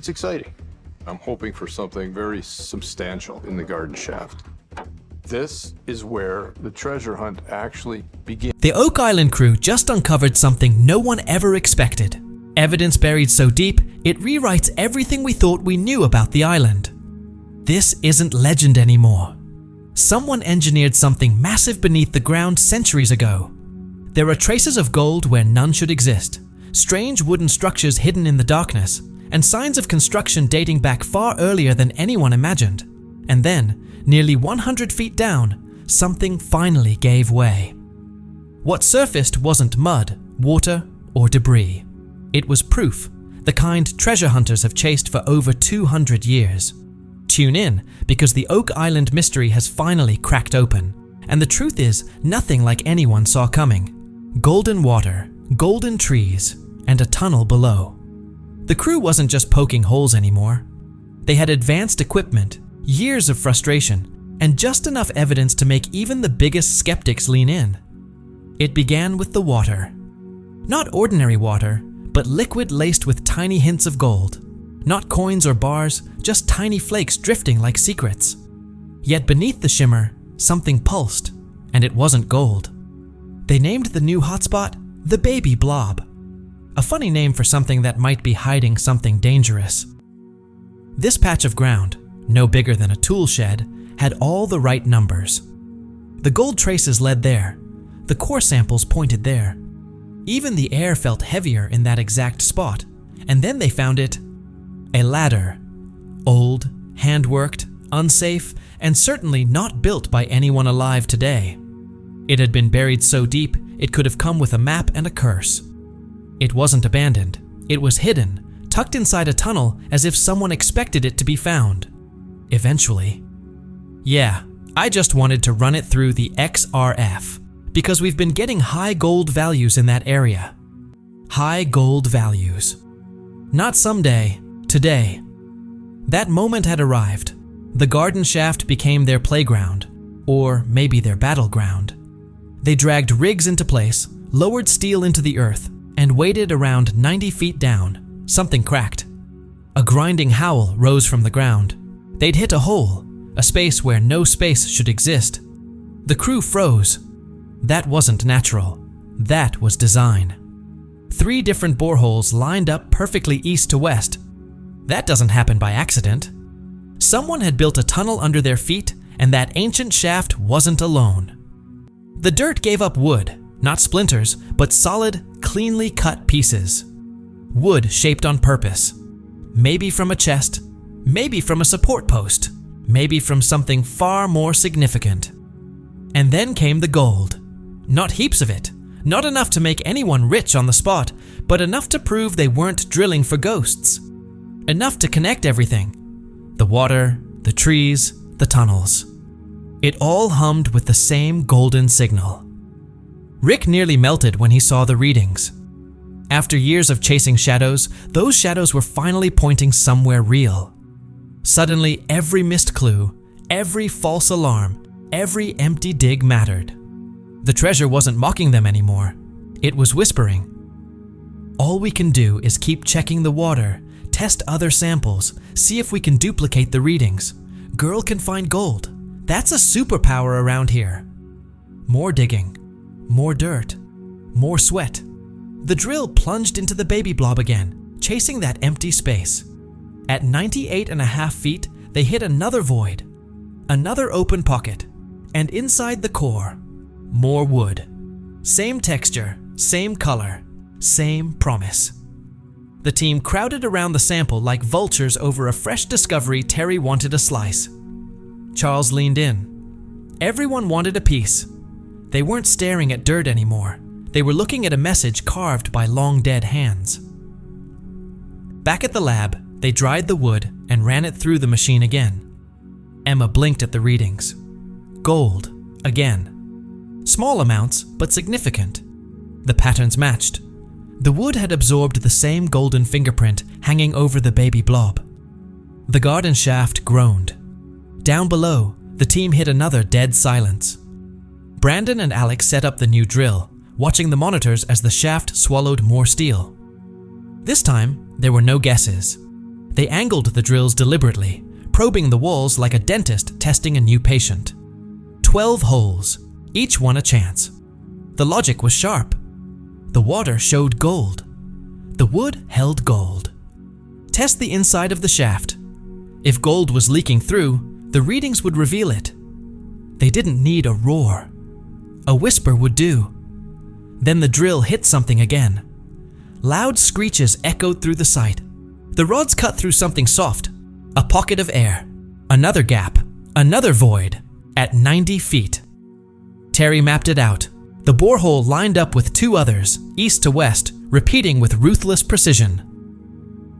It's exciting. I'm hoping for something very substantial in the garden shaft. This is where the treasure hunt actually begins. The Oak Island crew just uncovered something no one ever expected. Evidence buried so deep, it rewrites everything we thought we knew about the island. This isn't legend anymore. Someone engineered something massive beneath the ground centuries ago. There are traces of gold where none should exist, strange wooden structures hidden in the darkness, and signs of construction dating back far earlier than anyone imagined. And then, nearly 100 feet down, something finally gave way. What surfaced wasn't mud, water, or debris. It was proof, the kind treasure hunters have chased for over 200 years. Tune in, because the Oak Island mystery has finally cracked open, and the truth is nothing like anyone saw coming. Golden water, golden trees, and a tunnel below. The crew wasn't just poking holes anymore. They had advanced equipment, years of frustration, and just enough evidence to make even the biggest skeptics lean in. It began with the water. Not ordinary water, but liquid laced with tiny hints of gold. Not coins or bars, just tiny flakes drifting like secrets. Yet beneath the shimmer, something pulsed, and it wasn't gold. They named the new hotspot the Baby Blob. A funny name for something that might be hiding something dangerous. This patch of ground, no bigger than a tool shed, had all the right numbers. The gold traces led there. The core samples pointed there. Even the air felt heavier in that exact spot. And then they found it. A ladder. Old, hand-worked, unsafe, and certainly not built by anyone alive today. It had been buried so deep, it could have come with a map and a curse. It wasn't abandoned. It was hidden, tucked inside a tunnel as if someone expected it to be found. Eventually. Yeah, I just wanted to run it through the XRF, because we've been getting high gold values in that area. High gold values. Not someday, today. That moment had arrived. The garden shaft became their playground, or maybe their battleground. They dragged rigs into place, lowered steel into the earth, and waited around 90 feet down. Something cracked. A grinding howl rose from the ground. They'd hit a hole, a space where no space should exist. The crew froze. That wasn't natural. That was design. 3 different boreholes lined up perfectly east to west. That doesn't happen by accident. Someone had built a tunnel under their feet, and that ancient shaft wasn't alone. The dirt gave up wood, not splinters, but solid, cleanly cut pieces. Wood shaped on purpose. Maybe from a chest, maybe from a support post, maybe from something far more significant. And then came the gold. Not heaps of it, not enough to make anyone rich on the spot, but enough to prove they weren't drilling for ghosts. Enough to connect everything. The water, the trees, the tunnels. It all hummed with the same golden signal. Rick nearly melted when he saw the readings. After years of chasing shadows, those shadows were finally pointing somewhere real. Suddenly, every missed clue, every false alarm, every empty dig mattered. The treasure wasn't mocking them anymore. It was whispering. All we can do is keep checking the water, test other samples, see if we can duplicate the readings. Girl can find gold. That's a superpower around here. More digging, more dirt, more sweat. The drill plunged into the baby blob again, chasing that empty space. At 98.5 feet, they hit another void, another open pocket, and inside the core, more wood. Same texture, same color, same promise. The team crowded around the sample like vultures over a fresh discovery Terry wanted a slice. Charles leaned in. Everyone wanted a piece. They weren't staring at dirt anymore. They were looking at a message carved by long-dead hands. Back at the lab, they dried the wood and ran it through the machine again. Emma blinked at the readings. Gold, again. Small amounts, but significant. The patterns matched. The wood had absorbed the same golden fingerprint hanging over the baby blob. The garden shaft groaned. Down below, the team hit another dead silence. Brandon and Alex set up the new drill, watching the monitors as the shaft swallowed more steel. This time, there were no guesses. They angled the drills deliberately, probing the walls like a dentist testing a new patient. 12 holes, each one a chance. The logic was sharp. The water showed gold. The wood held gold. Test the inside of the shaft. If gold was leaking through, the readings would reveal it. They didn't need a roar. A whisper would do. Then the drill hit something again. Loud screeches echoed through the site. The rods cut through something soft, a pocket of air, another gap, another void, at 90 feet. Terry mapped it out. The borehole lined up with 2 others, east to west, repeating with ruthless precision.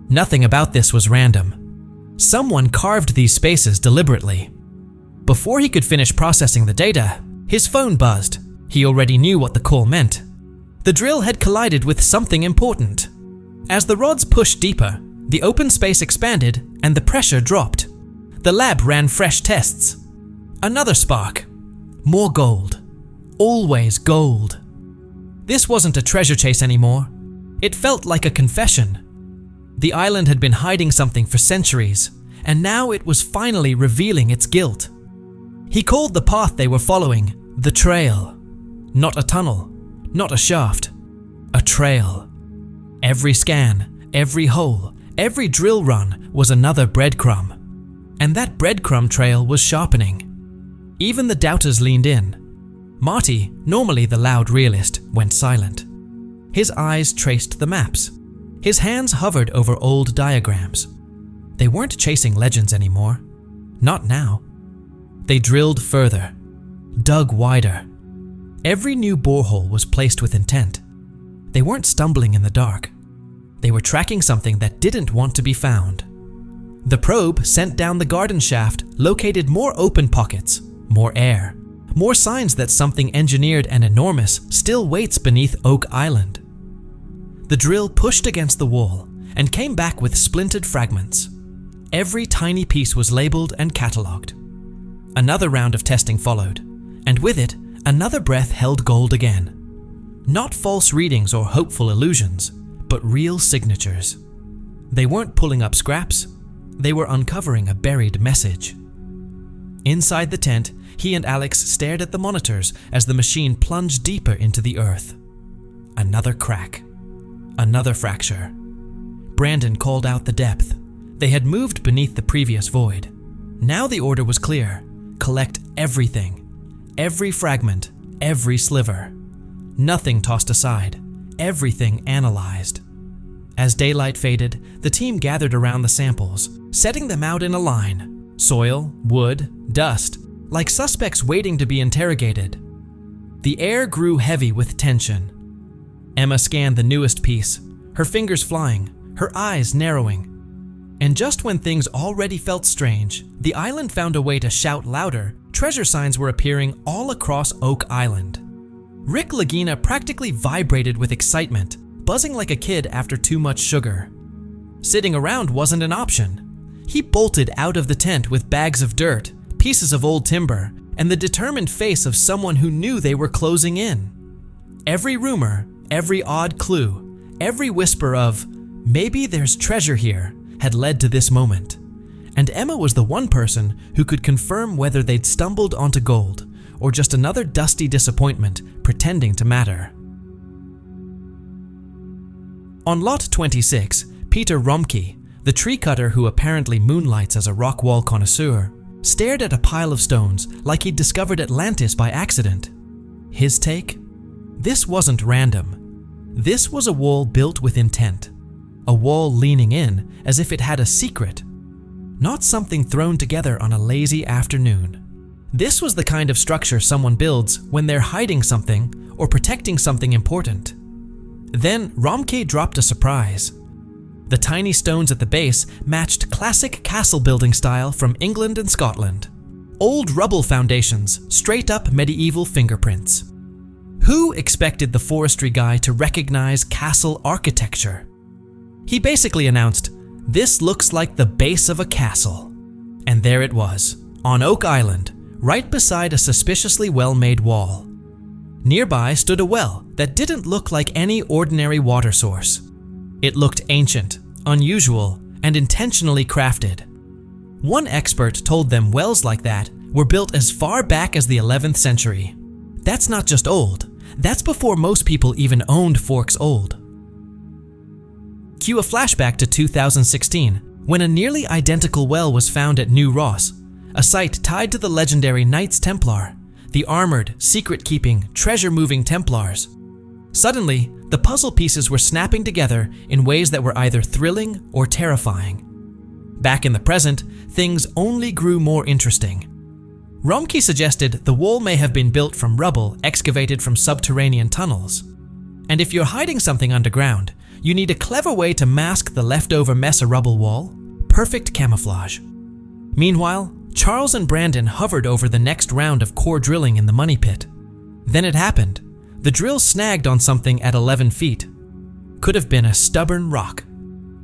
Nothing about this was random. Someone carved these spaces deliberately. Before he could finish processing the data, his phone buzzed. He already knew what the call meant. The drill had collided with something important. As the rods pushed deeper, the open space expanded and the pressure dropped. The lab ran fresh tests. Another spark. More gold. Always gold. This wasn't a treasure chase anymore. It felt like a confession. The island had been hiding something for centuries, and now it was finally revealing its guilt. He called the path they were following the trail. Not a tunnel, not a shaft, a trail. Every scan, every hole, every drill run was another breadcrumb. And that breadcrumb trail was sharpening. Even the doubters leaned in. Marty, normally the loud realist, went silent. His eyes traced the maps. His hands hovered over old diagrams. They weren't chasing legends anymore. Not now. They drilled further, dug wider. Every new borehole was placed with intent. They weren't stumbling in the dark. They were tracking something that didn't want to be found. The probe sent down the garden shaft located more open pockets, more air, more signs that something engineered and enormous still waits beneath Oak Island. The drill pushed against the wall and came back with splintered fragments. Every tiny piece was labeled and catalogued. Another round of testing followed, and with it, another breath held gold again. Not false readings or hopeful illusions, but real signatures. They weren't pulling up scraps, they were uncovering a buried message. Inside the tent, he and Alex stared at the monitors as the machine plunged deeper into the earth. Another crack. Another fracture. Brandon called out the depth. They had moved beneath the previous void. Now the order was clear. Collect everything. Every fragment, every sliver. Nothing tossed aside. Everything analyzed. As daylight faded, the team gathered around the samples, setting them out in a line. Soil, wood, dust, like suspects waiting to be interrogated. The air grew heavy with tension. Emma scanned the newest piece, her fingers flying, her eyes narrowing. And just when things already felt strange, the island found a way to shout louder. Treasure signs were appearing all across Oak Island. Rick Lagina practically vibrated with excitement, buzzing like a kid after too much sugar. Sitting around wasn't an option. He bolted out of the tent with bags of dirt, pieces of old timber, and the determined face of someone who knew they were closing in. Every rumor, every odd clue, every whisper of, maybe there's treasure here, had led to this moment. And Emma was the one person who could confirm whether they'd stumbled onto gold or just another dusty disappointment pretending to matter. On Lot 26, Peter Romke, the tree cutter who apparently moonlights as a rock wall connoisseur, stared at a pile of stones like he'd discovered Atlantis by accident. His take? This wasn't random. This was a wall built with intent. A wall leaning in as if it had a secret. Not something thrown together on a lazy afternoon. This was the kind of structure someone builds when they're hiding something or protecting something important. Then Romke dropped a surprise. The tiny stones at the base matched classic castle building style from England and Scotland. Old rubble foundations, straight up medieval fingerprints. Who expected the forestry guy to recognize castle architecture? He basically announced, "This looks like the base of a castle." And there it was, on Oak Island, right beside a suspiciously well-made wall. Nearby stood a well that didn't look like any ordinary water source. It looked ancient, unusual, and intentionally crafted. One expert told them wells like that were built as far back as the 11th century. That's not just old, that's before most people even owned forks old. Cue a flashback to 2016, when a nearly identical well was found at New Ross, a site tied to the legendary Knights Templar, the armored, secret-keeping, treasure-moving Templars. Suddenly, the puzzle pieces were snapping together in ways that were either thrilling or terrifying. Back in the present, things only grew more interesting. Romke suggested the wall may have been built from rubble excavated from subterranean tunnels. And if you're hiding something underground, you need a clever way to mask the leftover mess of rubble wall. Perfect camouflage. Meanwhile, Charles and Brandon hovered over the next round of core drilling in the money pit. Then it happened. The drill snagged on something at 11 feet. Could have been a stubborn rock.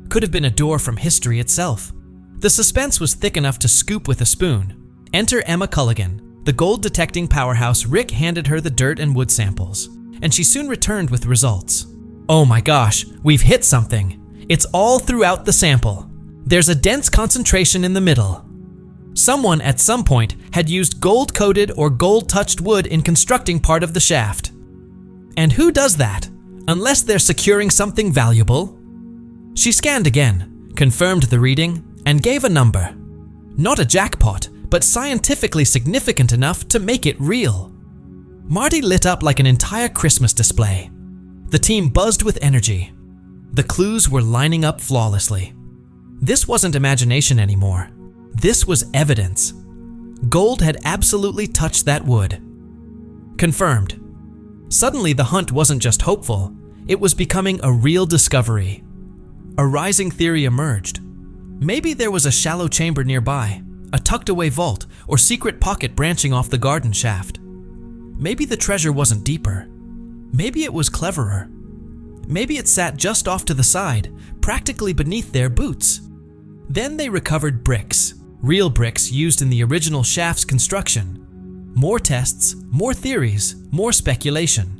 Could have been a door from history itself. The suspense was thick enough to scoop with a spoon. Enter Emma Culligan. The gold-detecting powerhouse. Rick handed her the dirt and wood samples, and she soon returned with results. Oh my gosh, we've hit something. It's all throughout the sample. There's a dense concentration in the middle. Someone at some point had used gold-coated or gold-touched wood in constructing part of the shaft. And who does that, unless they're securing something valuable? She scanned again, confirmed the reading, and gave a number. Not a jackpot, but scientifically significant enough to make it real. Marty lit up like an entire Christmas display. The team buzzed with energy. The clues were lining up flawlessly. This wasn't imagination anymore. This was evidence. Gold had absolutely touched that wood. Confirmed. Suddenly, the hunt wasn't just hopeful, it was becoming a real discovery. A rising theory emerged. Maybe there was a shallow chamber nearby, a tucked-away vault or secret pocket branching off the garden shaft. Maybe the treasure wasn't deeper. Maybe it was cleverer. Maybe it sat just off to the side, practically beneath their boots. Then they recovered bricks, real bricks used in the original shaft's construction. More tests, more theories, more speculation.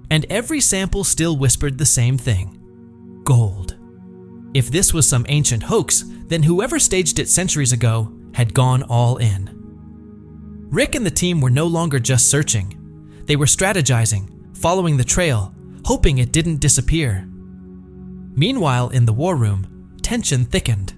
And every sample still whispered the same thing: gold. If this was some ancient hoax, then whoever staged it centuries ago had gone all in. Rick and the team were no longer just searching. They were strategizing, following the trail, hoping it didn't disappear. Meanwhile, in the war room, tension thickened.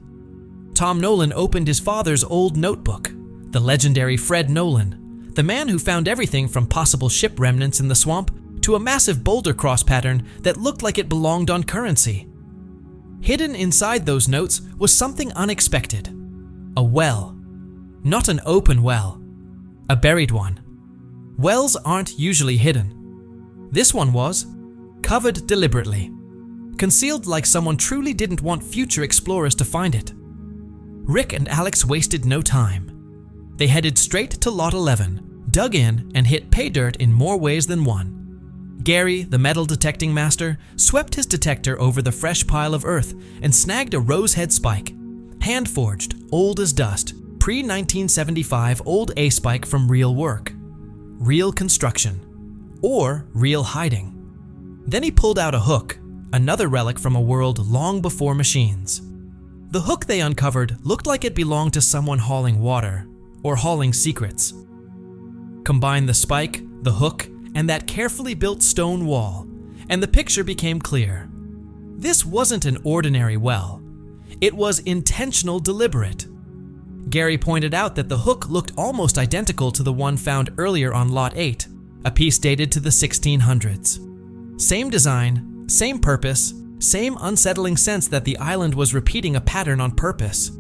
Tom Nolan opened his father's old notebook, the legendary Fred Nolan, the man who found everything from possible ship remnants in the swamp to a massive boulder cross pattern that looked like it belonged on currency. Hidden inside those notes was something unexpected. A well. Not an open well. A buried one. Wells aren't usually hidden. This one was. Covered deliberately. Concealed like someone truly didn't want future explorers to find it. Rick and Alex wasted no time. They headed straight to Lot 11, dug in, and hit pay dirt in more ways than one. Gary, the metal detecting master, swept his detector over the fresh pile of earth and snagged a rosehead spike. Hand-forged, old as dust, pre-1975 old A-spike from real work. Real construction. Or real hiding. Then he pulled out a hook, another relic from a world long before machines. The hook they uncovered looked like it belonged to someone hauling water, or hauling secrets. Combine the spike, the hook, and that carefully built stone wall, and the picture became clear. This wasn't an ordinary well. It was intentional, deliberate. Gary pointed out that the hook looked almost identical to the one found earlier on Lot 8, a piece dated to the 1600s. Same design, same purpose, same unsettling sense that the island was repeating a pattern on purpose.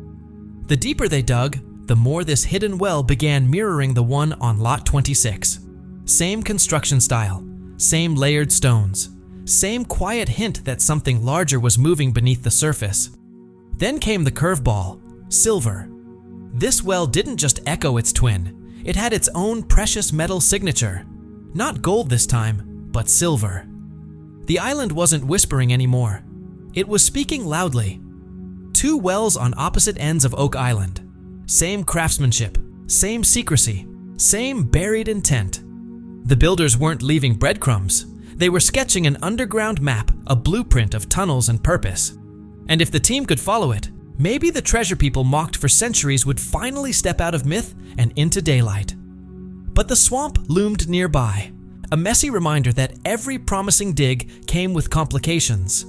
The deeper they dug, the more this hidden well began mirroring the one on Lot 26. Same construction style, same layered stones, same quiet hint that something larger was moving beneath the surface. Then came the curveball, silver. This well didn't just echo its twin, it had its own precious metal signature. Not gold this time, but silver. The island wasn't whispering anymore. It was speaking loudly. Two wells on opposite ends of Oak Island. Same craftsmanship, same secrecy, same buried intent. The builders weren't leaving breadcrumbs. They were sketching an underground map, a blueprint of tunnels and purpose. And if the team could follow it, Maybe the treasure people mocked for centuries would finally step out of myth and into daylight. But the swamp loomed nearby, a messy reminder that every promising dig came with complications.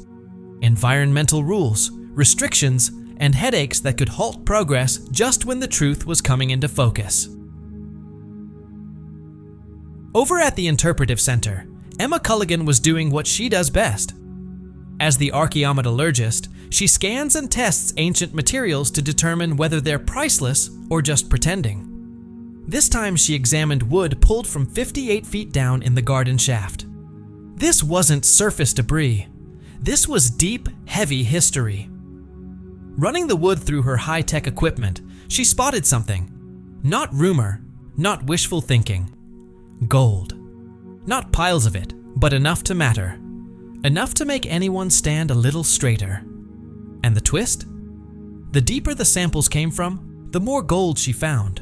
Environmental rules, restrictions, and headaches that could halt progress just when the truth was coming into focus. Over at the Interpretive Center, Emma Culligan was doing what she does best. As the archaeometallurgist, she scans and tests ancient materials to determine whether they're priceless or just pretending. This time she examined wood pulled from 58 feet down in the garden shaft. This wasn't surface debris. This was deep, heavy history. Running the wood through her high-tech equipment, she spotted something. Not rumor, not wishful thinking. Gold. Not piles of it, but enough to matter. Enough to make anyone stand a little straighter. And the twist? The deeper the samples came from, the more gold she found.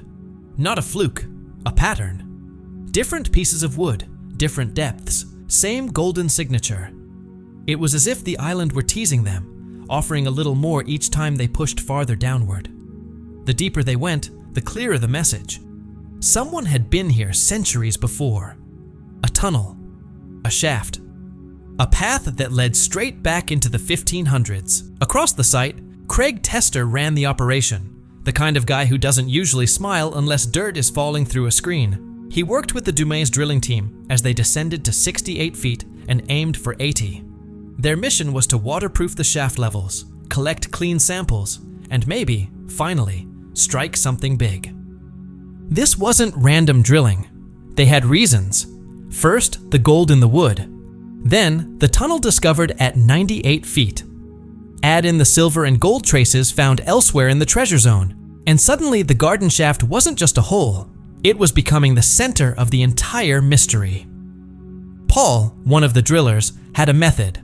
Not a fluke, a pattern. Different pieces of wood, different depths, same golden signature. It was as if the island were teasing them, offering a little more each time they pushed farther downward. The deeper they went, the clearer the message. Someone had been here centuries before. A tunnel, a shaft, a path that led straight back into the 1500s. Across the site, Craig Tester ran the operation, the kind of guy who doesn't usually smile unless dirt is falling through a screen. He worked with the Dumais drilling team as they descended to 68 feet and aimed for 80. Their mission was to waterproof the shaft levels, collect clean samples, and maybe, finally, strike something big. This wasn't random drilling. They had reasons. First, the gold in the wood. Then, the tunnel discovered at 98 feet. Add in the silver and gold traces found elsewhere in the treasure zone, and suddenly the garden shaft wasn't just a hole. It was becoming the center of the entire mystery. Paul, one of the drillers, had a method.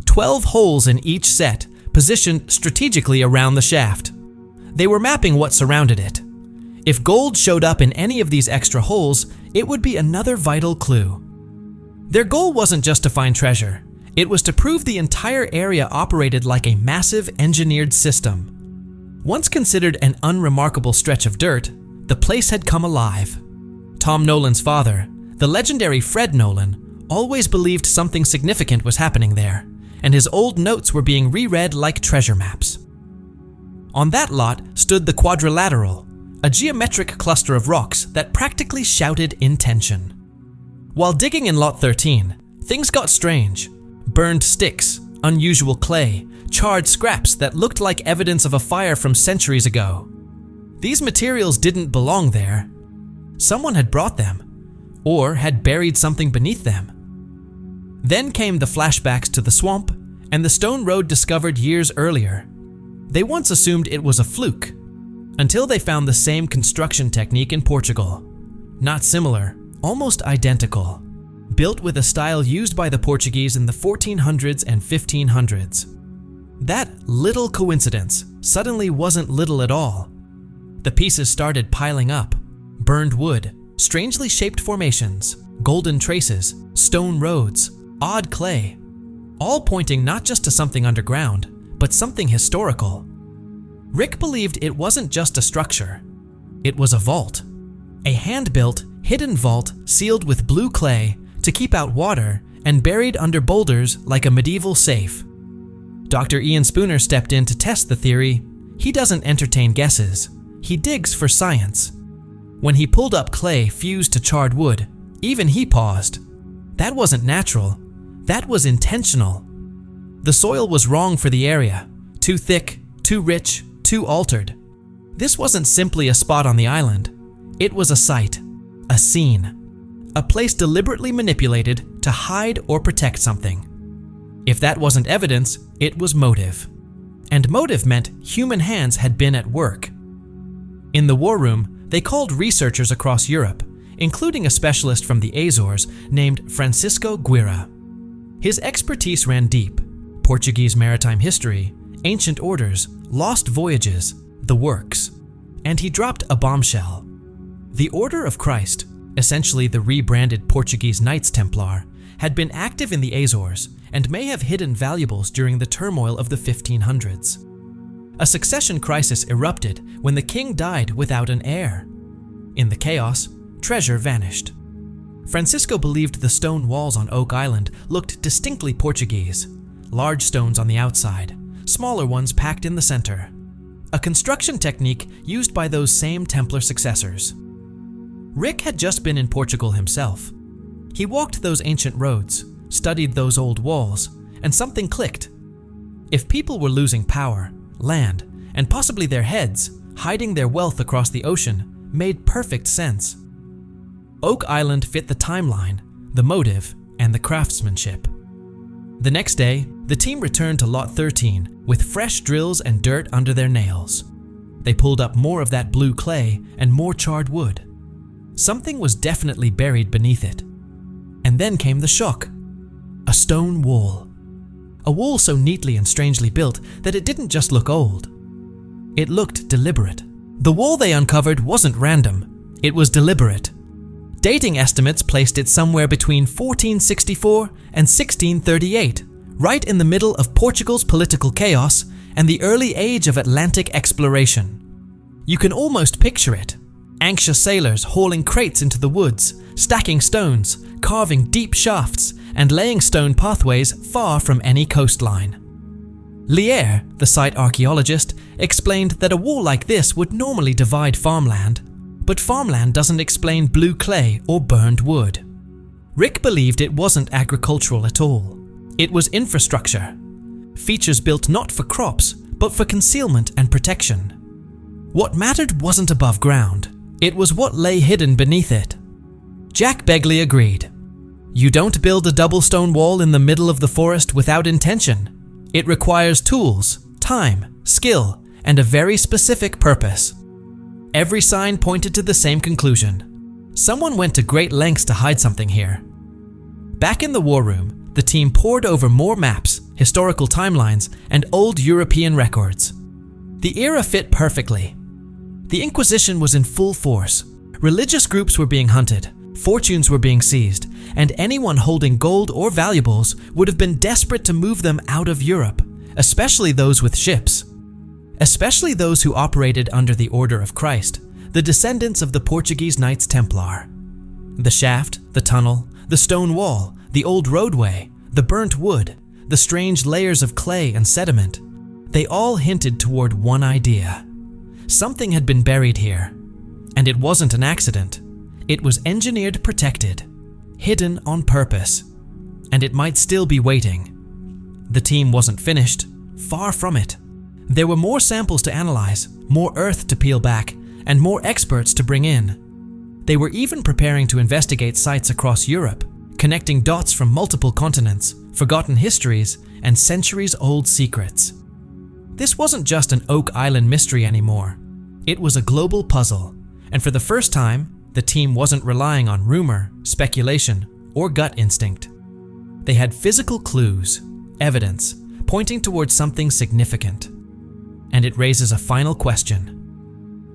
12 holes in each set, positioned strategically around the shaft. They were mapping what surrounded it. If gold showed up in any of these extra holes, it would be another vital clue. Their goal wasn't just to find treasure. It was to prove the entire area operated like a massive engineered system. Once considered an unremarkable stretch of dirt, the place had come alive. Tom Nolan's father, the legendary Fred Nolan, always believed something significant was happening there, and his old notes were being reread like treasure maps. On that lot stood the Quadrilateral, a geometric cluster of rocks that practically shouted intention. While digging in Lot 13, things got strange. Burned sticks, unusual clay, charred scraps that looked like evidence of a fire from centuries ago. These materials didn't belong there. Someone had brought them, or had buried something beneath them. Then came the flashbacks to the swamp and the stone road discovered years earlier. They once assumed it was a fluke, until they found the same construction technique in Portugal. Not similar, almost identical. Built with a style used by the Portuguese in the 1400s and 1500s. That little coincidence suddenly wasn't little at all. The pieces started piling up. Burned wood, strangely shaped formations, golden traces, stone roads, odd clay, all pointing not just to something underground, but something historical. Rick believed it wasn't just a structure. It was a vault. A hand-built, hidden vault sealed with blue clay to keep out water and buried under boulders like a medieval safe. Dr. Ian Spooner stepped in to test the theory. He doesn't entertain guesses. He digs for science. When he pulled up clay fused to charred wood, even he paused. That wasn't natural. That was intentional. The soil was wrong for the area. Too thick, too rich, too altered. This wasn't simply a spot on the island. It was a site, a scene. A place deliberately manipulated to hide or protect something. If that wasn't evidence, it was motive. And motive meant human hands had been at work. In the war room, they called researchers across Europe, including a specialist from the Azores named Francisco Guerra. His expertise ran deep: Portuguese maritime history, ancient orders, lost voyages, the works. And he dropped a bombshell. The Order of Christ, essentially the rebranded Portuguese Knights Templar, had been active in the Azores and may have hidden valuables during the turmoil of the 1500s. A succession crisis erupted when the king died without an heir. In the chaos, treasure vanished. Francisco believed the stone walls on Oak Island looked distinctly Portuguese, large stones on the outside, smaller ones packed in the center. A construction technique used by those same Templar successors. Rick had just been in Portugal himself. He walked those ancient roads, studied those old walls, and something clicked. If people were losing power, land, and possibly their heads, hiding their wealth across the ocean made perfect sense. Oak Island fit the timeline, the motive, and the craftsmanship. The next day, the team returned to Lot 13 with fresh drills and dirt under their nails. They pulled up more of that blue clay and more charred wood. Something was definitely buried beneath it. And then came the shock. A stone wall. A wall so neatly and strangely built that it didn't just look old. It looked deliberate. The wall they uncovered wasn't random. It was deliberate. Dating estimates placed it somewhere between 1464 and 1638, right in the middle of Portugal's political chaos and the early age of Atlantic exploration. You can almost picture it. Anxious sailors hauling crates into the woods, stacking stones, carving deep shafts, and laying stone pathways far from any coastline. Lier, the site archaeologist, explained that a wall like this would normally divide farmland, but farmland doesn't explain blue clay or burned wood. Rick believed it wasn't agricultural at all. It was infrastructure. Features built not for crops, but for concealment and protection. What mattered wasn't above ground. It was what lay hidden beneath it. Jack Begley agreed. You don't build a double stone wall in the middle of the forest without intention. It requires tools, time, skill, and a very specific purpose. Every sign pointed to the same conclusion. Someone went to great lengths to hide something here. Back in the war room, the team pored over more maps, historical timelines, and old European records. The era fit perfectly. The Inquisition was in full force. Religious groups were being hunted, fortunes were being seized, and anyone holding gold or valuables would have been desperate to move them out of Europe, especially those with ships. Especially those who operated under the Order of Christ, the descendants of the Portuguese Knights Templar. The shaft, the tunnel, the stone wall, the old roadway, the burnt wood, the strange layers of clay and sediment, they all hinted toward one idea. Something had been buried here, and it wasn't an accident. It was engineered protected, hidden on purpose, and it might still be waiting. The team wasn't finished, far from it. There were more samples to analyze, more earth to peel back, and more experts to bring in. They were even preparing to investigate sites across Europe, connecting dots from multiple continents, forgotten histories, and centuries-old secrets. This wasn't just an Oak Island mystery anymore. It was a global puzzle, and for the first time, the team wasn't relying on rumor, speculation, or gut instinct. They had physical clues, evidence, pointing towards something significant. And it raises a final question.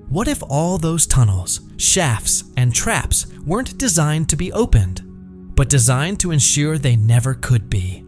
What if all those tunnels, shafts, and traps weren't designed to be opened, but designed to ensure they never could be?